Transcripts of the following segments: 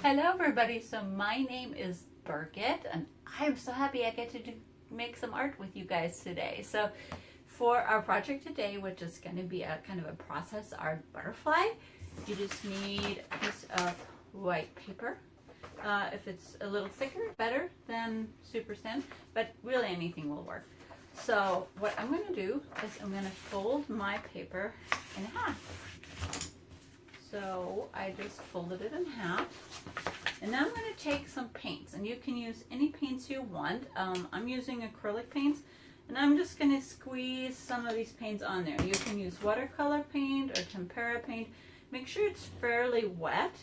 Hello everybody, so my name is Birgit and I'm so happy I get to make some art with you guys today. So for our project today, which is going to be a kind of a process art butterfly, you just need a piece of white paper. If it's a little thicker, better than super thin, but really anything will work. So what I'm going to do is I'm going to fold my paper in half. So I just folded it in half. And now I'm going to take some paints, and you can use any paints you want. I'm using acrylic paints, and I'm just going to squeeze some of these paints on there. You can use watercolor paint or tempera paint. Make sure it's fairly wet,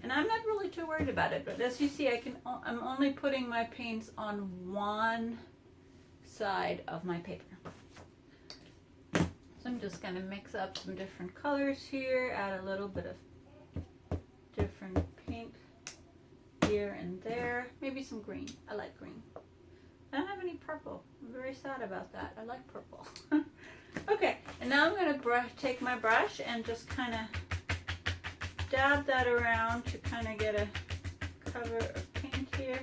and I'm not really too worried about it. But as you see, I'm only putting my paints on one side of my paper. So I'm just going to mix up some different colors here, add a little bit of different paint here and there, maybe some green. I like green. I don't have any purple. I'm very sad about that. I like purple. Okay, and now I'm going to take my brush and just kind of dab that around to kind of get a cover of paint here.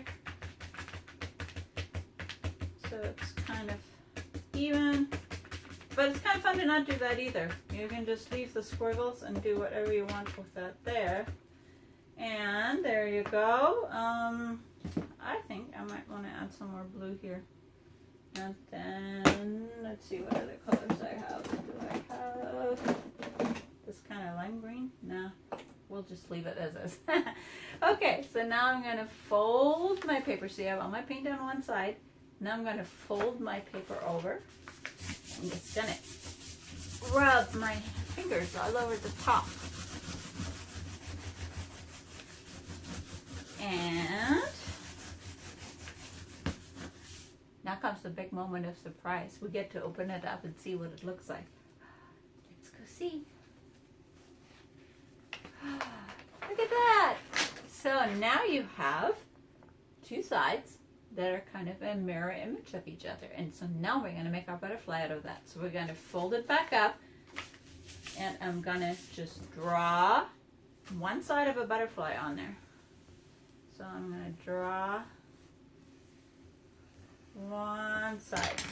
So it's kind of even. But it's kind of fun to not do that either. You can just leave the squiggles and do whatever you want with that there. And there you go. I think I might want to add some more blue here. And then, let's see what other colors I have. Do I have this kind of lime green? No, we'll just leave it as is. Okay, so now I'm going to fold my paper. See, I have all my paint on one side. Now I'm going to fold my paper over. I'm just going to rub my fingers all over the top. And now comes the big moment of surprise. We get to open it up and see what it looks like. Let's go see. Look at that. So now you have two sides that are kind of a mirror image of each other. And so now we're going to make our butterfly out of that. So we're going to fold it back up, and I'm going to just draw one side of a butterfly on there. So I'm going to draw one side,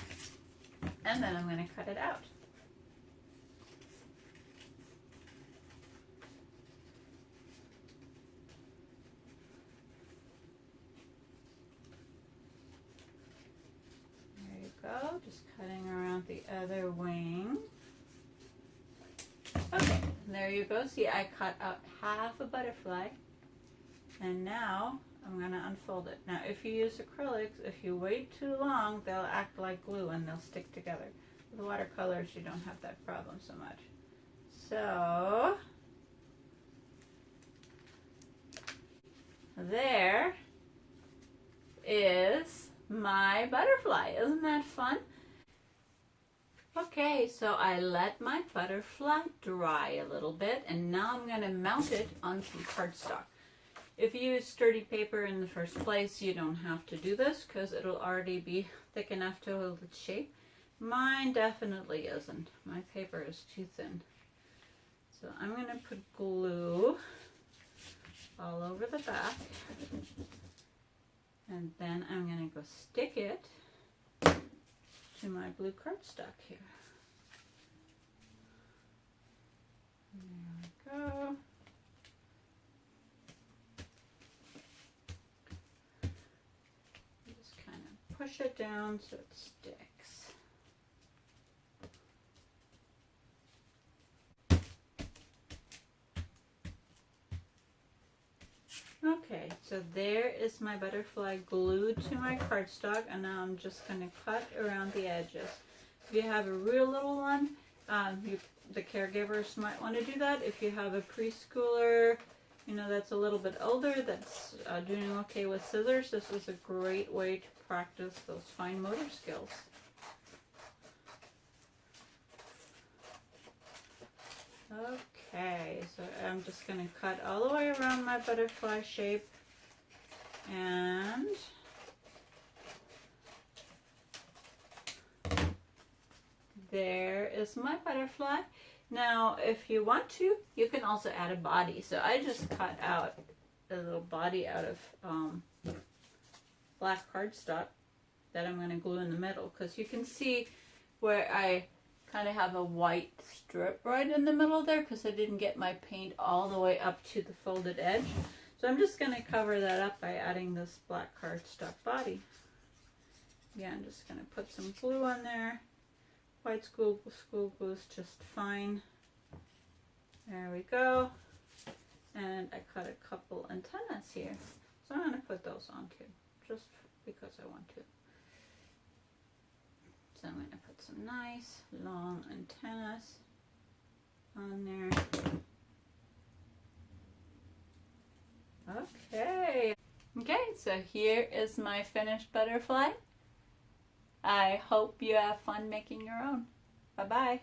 and then I'm going to cut it out. There you go, just cutting around the other wing. Okay, there you go. See, I cut out half a butterfly. And now I'm going to unfold it. Now if you use acrylics, if you wait too long, they'll act like glue and they'll stick together. With watercolors, you don't have that problem so much. So there is my butterfly. Isn't that fun? Okay, so I let my butterfly dry a little bit, and now I'm going to mount it on some cardstock. If you use sturdy paper in the first place, you don't have to do this because it'll already be thick enough to hold its shape. Mine definitely isn't. My paper is too thin. So I'm going to put glue all over the back. And then I'm going to go stick it to my blue cardstock here. There we go. Push it down so it sticks. Okay, so there is my butterfly glued to my cardstock, and now I'm just going to cut around the edges. If you have a real little one, the caregivers might want to do that. If you have a preschooler, you know, that's a little bit older, that's doing okay with scissors, this is a great way to practice those fine motor skills. Okay, so I'm just going to cut all the way around my butterfly shape, and there is my butterfly. Now, if you want to, you can also add a body. So I just cut out a little body out of black cardstock that I'm going to glue in the middle, because you can see where I kind of have a white strip right in the middle there because I didn't get my paint all the way up to the folded edge. So I'm just going to cover that up by adding this black cardstock body. Yeah, I'm just going to put some glue on there. White school glue is just fine. There we go. And I cut a couple antennas here. So I'm going to put those on too, just because I want to. So I'm going to put some nice long antennas on there. Okay. Okay, so here is my finished butterfly. I hope you have fun making your own. Bye-bye.